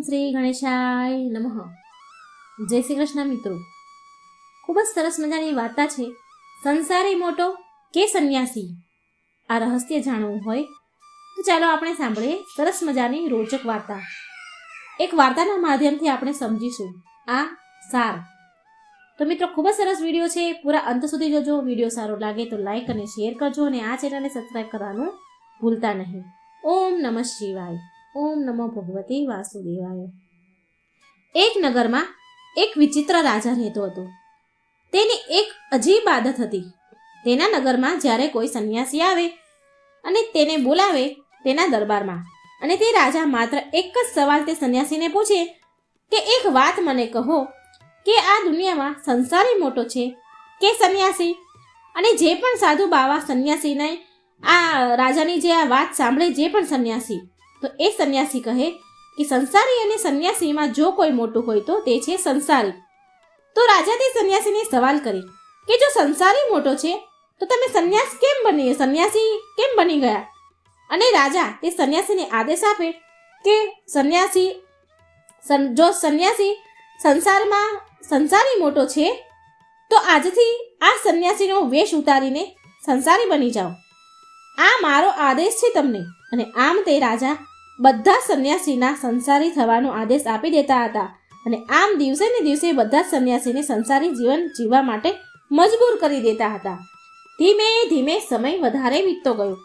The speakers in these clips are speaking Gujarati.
શ્રી ગણેશાય નમઃ. જય શ્રી કૃષ્ણ મિત્રો. ખૂબ જ સરસ મજાની વાર્તા છે. સંસારી મોટો કે સંન્યાસી? આ રહસ્ય જાણવું હોય તો ચાલો આપણે સાંભળીએ સરસ મજાની રોચક વાર્તા. એક વાર્તાના માધ્યમથી આપણે સમજીશું આ સાર. તો મિત્રો ખૂબ જ સરસ વિડીયો છે, પૂરા અંત સુધી જોજો. વિડીયો સારો લાગે તો લાઈક અને શેર કરજો અને આ ચેનલને સબસ્ક્રાઈબ કરવાનું ભૂલતા નહીં. ઓમ નમઃ શિવાય. ઓમ નમો ભગવતે વાસુદેવાય. એક નગરમાં એક વિચિત્ર રાજા રહેતો હતો. તેની એક અજીબ આદત હતી. તેના નગરમાં જ્યારે કોઈ સંન્યાસી આવે અને તેને બોલાવે તેના દરબારમાં, અને તે રાજા માત્ર એક જ સવાલ તે સંન્યાસીને પૂછે કે એક વાત મને કહો કે આ દુનિયામાં સંસારી મોટો છે કે સંન્યાસી? અને જે પણ સાધુ બાવા સંન્યાસીને આ રાજાની જે આ વાત સાંભળે, જે પણ સંન્યાસી, તો એ સંન્યાસી કહે કે સંસારી અને સંન્યાસીમાં જો કોઈ મોટું હોય તો તે છે સંસારી. તો રાજા તે સંન્યાસીને સવાલ કરે કે જો સંસારી મોટો છે તો તમે સંન્યાસી કેમ બની ગયા? અને રાજા તે સંન્યાસીને આદેશ આપે કે જો સંન્યાસી સંસારમાં સંસારી મોટો છે તો આજથી આ સંન્યાસીનો વેશ ઉતારીને સંસારી બની જાઓ. આ મારો આદેશ છે તમને. અને આમ તે રાજા બધા સંન્યાસીના સંસારી થવાનો આદેશ આપી દેતા હતા. અને આમ દિવસે ને દિવસે બધા સંન્યાસીને સંસારી જીવન જીવવા માટે મજબૂર કરી દેતા હતા. ધીમે ધીમે સમય વધારે વીતતો ગયો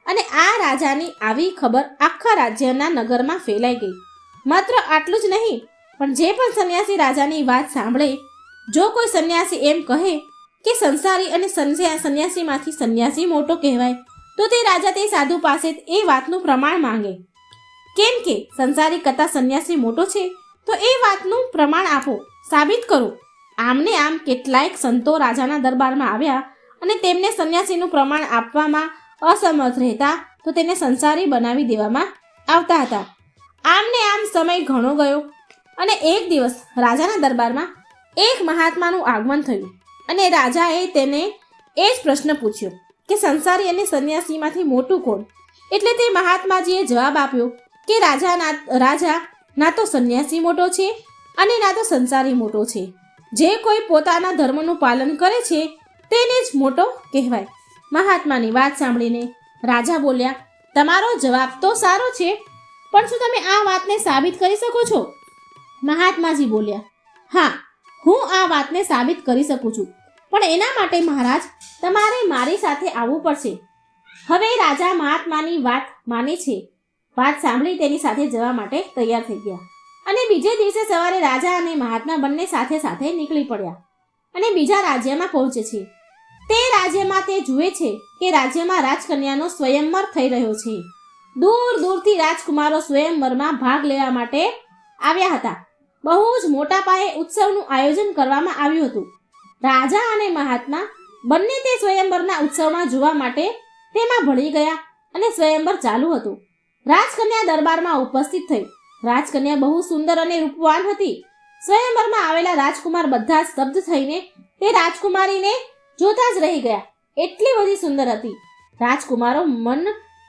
અને આ રાજાની આવી ખબર આખા રાજ્યના નગરમાં ફેલાઈ ગઈ. માત્ર આટલું જ નહીં, પણ જે પણ સંન્યાસી રાજાની વાત સાંભળે, જો કોઈ સંન્યાસી એમ કહે કે સંસારી અને સંન્યાસીમાંથી સંન્યાસી મોટો કહેવાય, તો તે રાજા તે સાધુ પાસે એ વાતનું પ્રમાણ માંગે. કેમ કે સંસારી કરતાં સંન્યાસી મોટો છે તો એ વાતનું પ્રમાણ આપો, સાબિત કરો. આમને આમ કેટલાયક સંતો રાજાના દરબારમાં આવ્યા અને તેમને સંન્યાસીનું પ્રમાણ આપવામાં અસમર્થ રહેતા તો તેને સંસારી બનાવી દેવામાં આવતા હતા. આમને આમ સમય ઘણો ગયો અને એક દિવસ રાજાના દરબારમાં એક મહાત્માનું આગમન થયું અને રાજાએ તેને એ જ પ્રશ્ન પૂછ્યો કે સંસારી અને સંન્યાસીમાંથી મોટું કોણ? એટલે તે મહાત્માજીએ જવાબ આપ્યો કે રાજા ના તો સંન્યાસી મોટો છે અને ના તો સંસારી મોટો છે. જે કોઈ પોતાના ધર્મનું પાલન કરે છે તેને જ મોટો કહેવાય. મહાત્માની વાત સાંભળીને રાજા બોલ્યા, તમારો જવાબ તો સારો છે, પણ શું તમે આ વાતને સાબિત કરી શકો છો? મહાત્માજી બોલ્યા, હા, હું આ વાતને સાબિત કરી શકું છું, પણ એના માટે મહારાજ તમારે મારી સાથે આવવું પડશે. હવે રાજા મહાત્માની વાત માને છે. વાત સાંભળી તેની સાથે જવા માટે તૈયાર થઈ ગયા અને બીજે દિવસે સવારે રાજા અને મહાત્મા બંને સાથે સાથે નીકળી પડ્યા અને બીજા રાજ્યમાં પહોંચે છે. તે રાજ્યમાં તે જુએ છે કે રાજ્યમાં રાજકન્યાનો સ્વયંવર થઈ રહ્યો છે. દૂર દૂરથી રાજકુમારો સ્વયંવરમાં ભાગ લેવા માટે આવ્યા હતા. બહુ જ મોટા પાયે ઉત્સવનું આયોજન કરવામાં આવ્યું હતું. રાજા અને મહાત્મા બંને તે સ્વયંવરના ઉત્સવમાં જોવા માટે તેમાં ભળી ગયા અને સ્વયંવર ચાલુ હતું. રાજકન્યા દરબારમાં ઉપસ્થિત થઈ. રાજકન્યા બહુ સુંદર અને રૂપવાન હતી. સ્વયંવરમાં આવેલા રાજકુમાર બધા જ સ્તબ્ધ થઈને તે રાજકુમારીને જોતા જ રહી ગયા. એટલી બધી સુંદર હતી. રાજકુમારો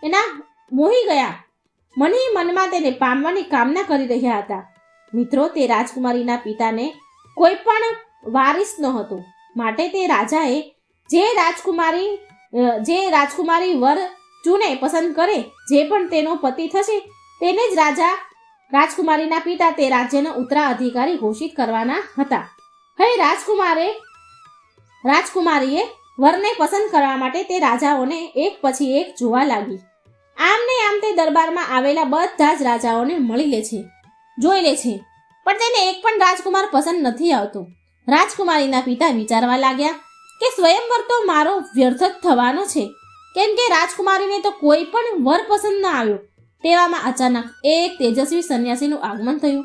એના મોહી ગયા. મનમાં તેને પામવાની કામના કરી રહ્યા હતા. મિત્રો, તે રાજકુમારીના પિતાને કોઈ પણ વારિસ નહોતો, માટે તે રાજાએ જે રાજકુમારી વર ચૂને પસંદ કરે, જે પણ તેનો પતિ થશે, તેને જ રાજકુમારીના પિતા તે રાજ્યનો ઉત્તરાધિકારી ઘોષિત કરવાના હતા. હવે રાજકુમારીએ વરને પસંદ કરવા માટે તે રાજાઓને એક પછી એક જોવા લાગી. આમને આમ તે દરબારમાં આવેલા બધા જ રાજાઓને જોઈ લે છે, પણ તેને એક પણ રાજકુમાર પસંદ નથી આવતો. રાજકુમારીના પિતા વિચારવા લાગ્યા કે સ્વયંવર તો મારો વ્યર્થ જ થવાનો છે, કેમ કે રાજકુમારીને તો કોઈ પણ વર પસંદ ન આવ્યો. તેવામાં અચાનક એક તેજસ્વી સંન્યાસીનું આગમન થયું.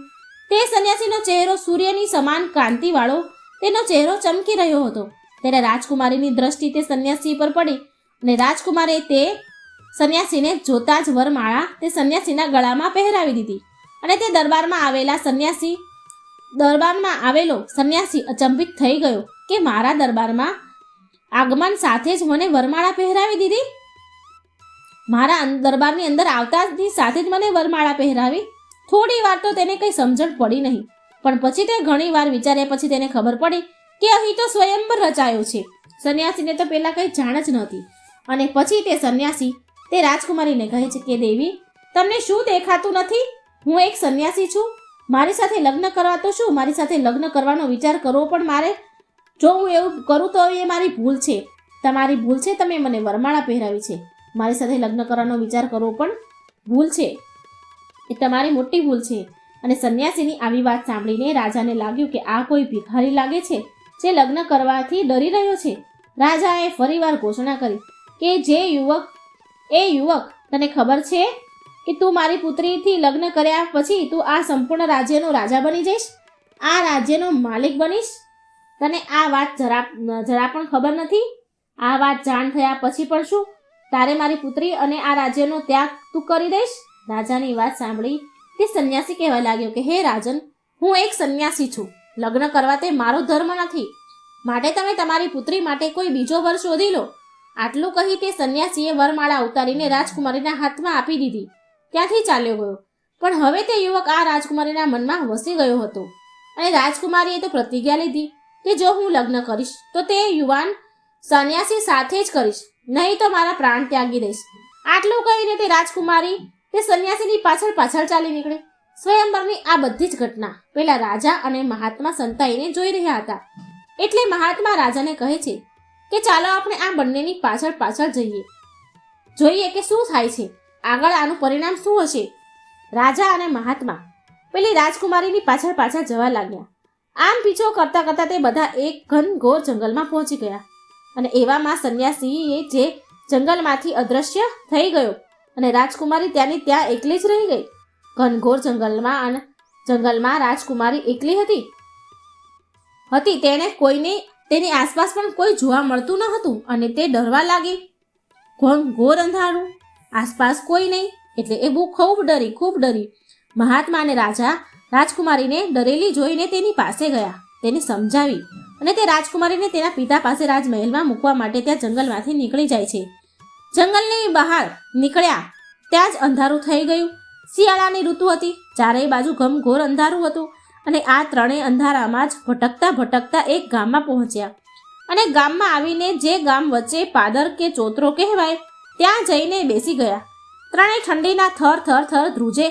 તે સંન્યાસીનો ચહેરો સૂર્યની સમાન કાંતિવાળો તેનો ચહેરો ચમકી રહ્યો હતો. ત્યારે રાજકુમારીની દ્રષ્ટિ તે સંન્યાસી પર પડી અને રાજકુમારે તે સંન્યાસીને જોતા જ વરમાળા તે સંન્યાસીના ગળામાં પહેરાવી દીધી. અને તે દરબારમાં આવેલો સંન્યાસી અચંબિત થઈ ગયો કે મારા દરબારમાં આગમન સાથે જ મને વરમાળા પહેરાવી દીધી. મારા દરબારની અંદર આવતાની સાથે જ મને વરમાળા પહેરાવી, થોડી વાર તો તેને કંઈ સમજણ પડી નહીં, પણ પછી તે ઘણી વાર વિચાર્યા પછી તેને ખબર પડી કે અહીં તો સ્વયંવર રચાયો છે. સંન્યાસીને તો પહેલાં કંઈ જાણ જ નહોતી. અને પછી તે સંન્યાસી તે રાજકુમારીને કહે છે કે દેવી, તમને શું દેખાતું નથી? હું એક સંન્યાસી છું. મારી સાથે લગ્ન કરવા તો શું, મારી સાથે લગ્ન કરવાનો વિચાર કરવો પણ મારે, જો હું એવું કરું તો એ મારી ભૂલ છે. તમારી ભૂલ છે, તમે મને વરમાળા પહેરાવી છે. મારી સાથે લગ્ન કરવાનો વિચાર કરવો પણ ભૂલ છે, એ તમારી મોટી ભૂલ છે. અને સંન્યાસીની આવી વાત સાંભળીને રાજાને લાગ્યું કે આ કોઈ ભિખારી લાગે છે જે લગ્ન કરવાથી ડરી રહ્યો છે. રાજાએ ફરીવાર ઘોષણા કરી કે એ યુવક, તને ખબર છે કે તું મારી પુત્રીથી લગ્ન કર્યા પછી તું આ સંપૂર્ણ રાજ્યનો રાજા બની જઈશ, આ રાજ્યનો માલિક બનીશ. તને આ વાત જરા પણ ખબર નથી? આ વાત જાણ થયા પછી પણ શું તારે મારી પુત્રી અને આ રાજ્યનો ત્યાગ તું કરી દઈશ? રાજાની વાત સાંભળી તે સંન્યાસી કહેવા લાગ્યો કે હે રાજન, હું એક સંન્યાસી છું. લગ્ન કરવા તે મારો ધર્મ નથી, માટે તમે તમારી પુત્રી માટે કોઈ બીજો વર શોધી લો. આટલું કહી તે સંન્યાસીએ વરમાળા ઉતારીને રાજકુમારીના હાથમાં આપી દીધી. ત્યાંથી ચાલ્યો ગયો. પણ હવે તે યુવક આ રાજકુમારીના મનમાં વસી ગયો હતો અને રાજકુમારીએ તો પ્રતિજ્ઞા લીધી કે જો હું લગ્ન કરીશ તો તે યુવાન સંન્યાસી સાથે જ કરીશ, નહીં તો મારા પ્રાણ ત્યાગી દઈશ. આટલું કહીને તે રાજકુમારી તે સંન્યાસીની પાછળ ચાલી નીકળી. સ્વયંવરની આ બધી જ ઘટના પેલા રાજા અને મહાત્મા સંતાઈને જોઈ રહ્યા હતા. એટલે મહાત્મા રાજાને કહે છે કે ચાલો આપણે આ બંનેની પાછળ જોઈએ કે શું થાય છે, આગળ આનું પરિણામ શું હશે. રાજા અને મહાત્મા પેલી રાજકુમારીની પાછળ જવા લાગ્યા. આમ પીછો કરતા કરતા તે બધા એક ઘનઘોર જંગલમાં પહોંચી ગયા. અને એવામાં સંન્યાસી જે જંગલમાંથી અદૃશ્ય થઈ ગયો અને રાજકુમારી ત્યાંની ત્યાં એકલી જ રહી ગઈ. ઘનઘોર જંગલમાં રાજકુમારી એકલી હતી. તેની આસપાસ પણ કોઈ જોવા મળતું ન હતું અને તે ડરવા લાગી. ઘોર અંધારું, આસપાસ કોઈ નહીં, એટલે એ ખૂબ ડરી. મહાત્મા અને રાજા રાજકુમારીને ડરેલી જોઈને તેની પાસે ગયા, તેને સમજાવી અને તે રાજકુમારીને તેના પિતા પાસે રાજમહેલમાં મૂકવા માટે ત્યાં જંગલમાંથી નીકળી જાય છે. જંગલની બહાર નીકળ્યા ત્યાં જ અંધારું થઈ ગયું. શિયાળાની ઋતુ હતી, ચારેય બાજુ ઘમઘોર અંધારું હતું અને આ ત્રણેય અંધારામાં જ ભટકતા એક ગામમાં પહોંચ્યા. અને ગામમાં આવીને જે ગામ વચ્ચે પાદર કે ચોતરો કહેવાય ત્યાં જઈને બેસી ગયા. ત્રણેય ઠંડીના થર ધ્રુજે.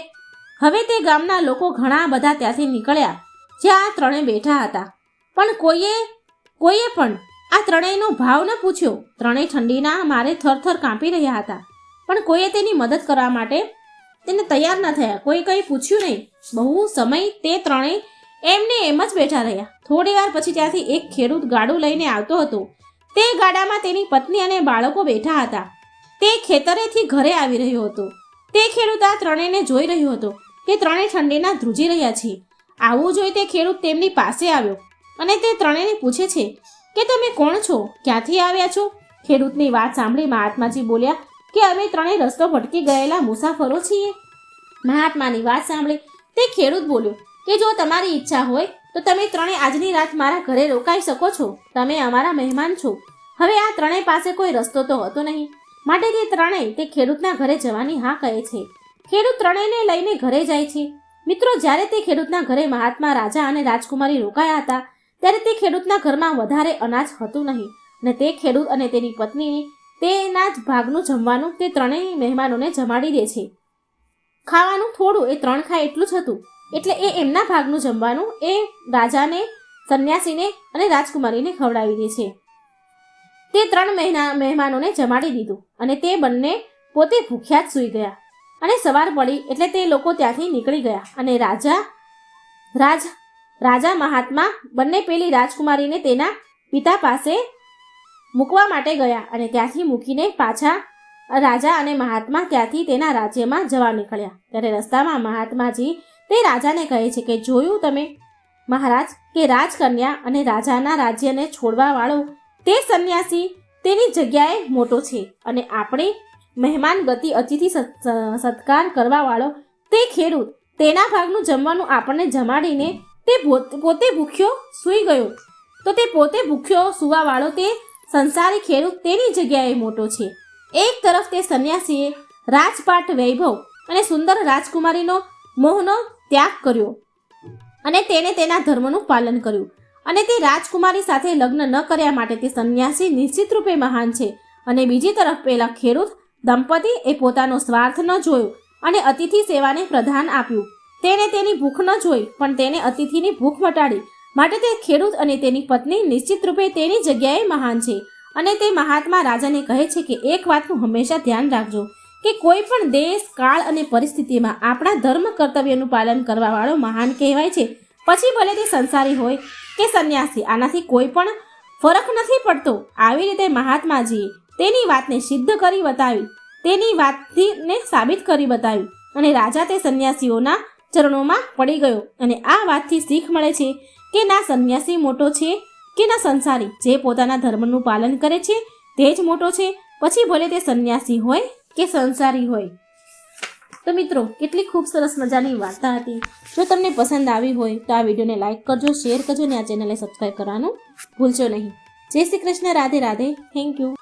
હવે તે ગામના લોકો ઘણા બધા ત્યાંથી નીકળ્યા જ્યાં ત્રણેય બેઠા હતા, પણ કોઈએ પણ આ ત્રણેયનો ભાવ ન પૂછ્યો. ત્રણેય ઠંડીના મારે થર કાંપી રહ્યા હતા, પણ કોઈએ તેની મદદ કરવા માટે તેને તૈયાર ન થયા. કોઈ કંઈ પૂછ્યું નહીં. બહુ સમય તે ત્રણેય એમને એમ જ બેઠા રહ્યા. થોડી વાર પછી ત્યાંથી એક ખેડૂત ગાડું લઈને આવતો હતો. તે ગાડામાં તેની પત્ની અને બાળકો બેઠા હતા. તે ખેતરેથી ઘરે આવી રહ્યો હતો. તે ખેડૂત આ ત્રણેયને જોઈ રહ્યો હતો કે ત્રણેય ઠંડીના ધ્રુજી રહ્યા છે. આવું જોઈ તે ખેડૂત તેમની પાસે આવ્યો અને તે ત્રણેયને પૂછે છે કે તમે કોણ છો, ક્યાંથી આવ્યા છો? ખેડૂતની વાત સાંભળી મહાત્માજી બોલ્યા કે અમે ત્રણેય રસ્તો ભટકી ગયેલા મુસાફરો છીએ. મહાત્માની વાત સાંભળી તે ખેડૂત બોલ્યો કે જો તમારી ઈચ્છા હોય તો તમે ત્રણેય આજની રાત મારા ઘરે રોકાઈ શકો છો. તમે અમારા મહેમાન છો. હવે આ ત્રણેય પાસે કોઈ રસ્તો તો હતો નહીં, માટે તે ત્રણેય તે ખેડૂતના ઘરે જવાની હા કહે છે. ખેડૂત ત્રણેયને લઈને ઘરે જાય છે. મિત્રો, જ્યારે તે ખેડૂતના ઘરે મહાત્મા, રાજા અને રાજકુમારી રોકાયા હતા ત્યારે તે ખેડૂતના ઘરમાં વધારે અનાજ હતું નહીં અને તે ખેડૂત અને તેની પત્ની તેના જ ભાગનું જમવાનું તે ત્રણેય મહેમાનોને જમાડી દે છે. ખાવાનું થોડું, એ ત્રણ ખાય એટલું જ હતું, એટલે એ એમના ભાગનું જમવાનું એ રાજાને, સંન્યાસીને અને રાજકુમારીને ખવડાવી દે છે. તે ત્રણ મહેમાનોને જમાડી દીધું અને તે બંને પોતે ભૂખ્યા જ સૂઈ ગયા. અને સવાર પડી એટલે તે લોકો ત્યાંથી નીકળી ગયા અને રાજા મહાત્મા બંને પેલી રાજકુમારીને તેના પિતા પાસે મૂકવા માટે ગયા અને ત્યાંથી મૂકીને પાછા રાજા અને મહાત્મા ત્યાંથી તેના રાજ્યમાં જવા નીકળ્યા. ત્યારે રસ્તામાં મહાત્માજી તે રાજાને કહે છે કે જોયું તમે મહારાજ કે રાજકન્યા અને રાજાના રાજ્યને છોડવા વાળો તે સંન્યાસી તેની જગ્યાએ મોટો છે અને આપણે મહેમાન ગતિ અતિથિ સત્કાર કરવા વાળો તે ખેડૂત તેના ભાગનું જમવાનું આપણને જમાડીને તે પોતે ભૂખ્યો સૂઈ ગયો, તો તે પોતે ભૂખ્યો સૂવા વાળો તે સંસારી ખેડૂત તેની જગ્યાએ મોટો છે. એક તરફ તે સંન્યાસીએ રાજપાટ વૈભવ અને સુંદર રાજકુમારીનો મોહનો ત્યાગ કર્યો અને તેણે તેના ધર્મનું પાલન કર્યું. અને તે રાજકુમારી સાથે લગ્ન ન કર્યા માટે તે સંન્યાસી નિશ્ચિત રૂપે મહાન છે. અને બીજી તરફ પેલા ખેડૂત દંપતી એ પોતાનો સ્વાર્થ ન જોયો અને અતિથિ સેવાને પ્રધાન આપ્યું. તેણે તેની ભૂખ ન જોઈ પણ તેણે અતિથિની ભૂખ મટાડી. માટે તે ખેડૂત અને તેની પત્ની નિશ્ચિત રૂપે તેની જગ્યાએ મહાન છે. અને તે મહાત્મા રાજાને કહે છે કે એક વાતનું હંમેશા ધ્યાન રાખજો કે કોઈ પણ દેશ, કાળ અને પરિસ્થિતિમાં આપણા ધર્મ કર્તવ્યનું પાલન કરવાવાળો મહાન કહેવાય છે. પછી ભલે તે સંસારી હોય કે સંન્યાસી, આનાથી કોઈ પણ ફરક નથી પડતો. આવી રીતે મહાત્માજીએ તેની વાતને સિદ્ધ કરી બતાવી, તેની વાતને સાબિત કરી બતાવી અને રાજા તે સંન્યાસીઓના ચરણોમાં પડી ગયો. અને આ વાતથી શીખ મળે છે કે ના સંન્યાસી મોટો છે કે ના સંસારી. જે પોતાના ધર્મનું પાલન કરે છે તે જ મોટો છે, પછી ભલે તે સંન્યાસી હોય કે સંસારી હોય. તો મિત્રો, કેટલી ખૂબ સરસ મજાની વાર્તા હતી. જો તમને પસંદ આવી હોય તો આ વિડીયોને લાઇક કરજો, શેર કરજો અને આ ચેનલને સબસ્ક્રાઈબ કરવાનું ભૂલશો નહીં. જય શ્રી કૃષ્ણ. રાધે રાધે. Thank you.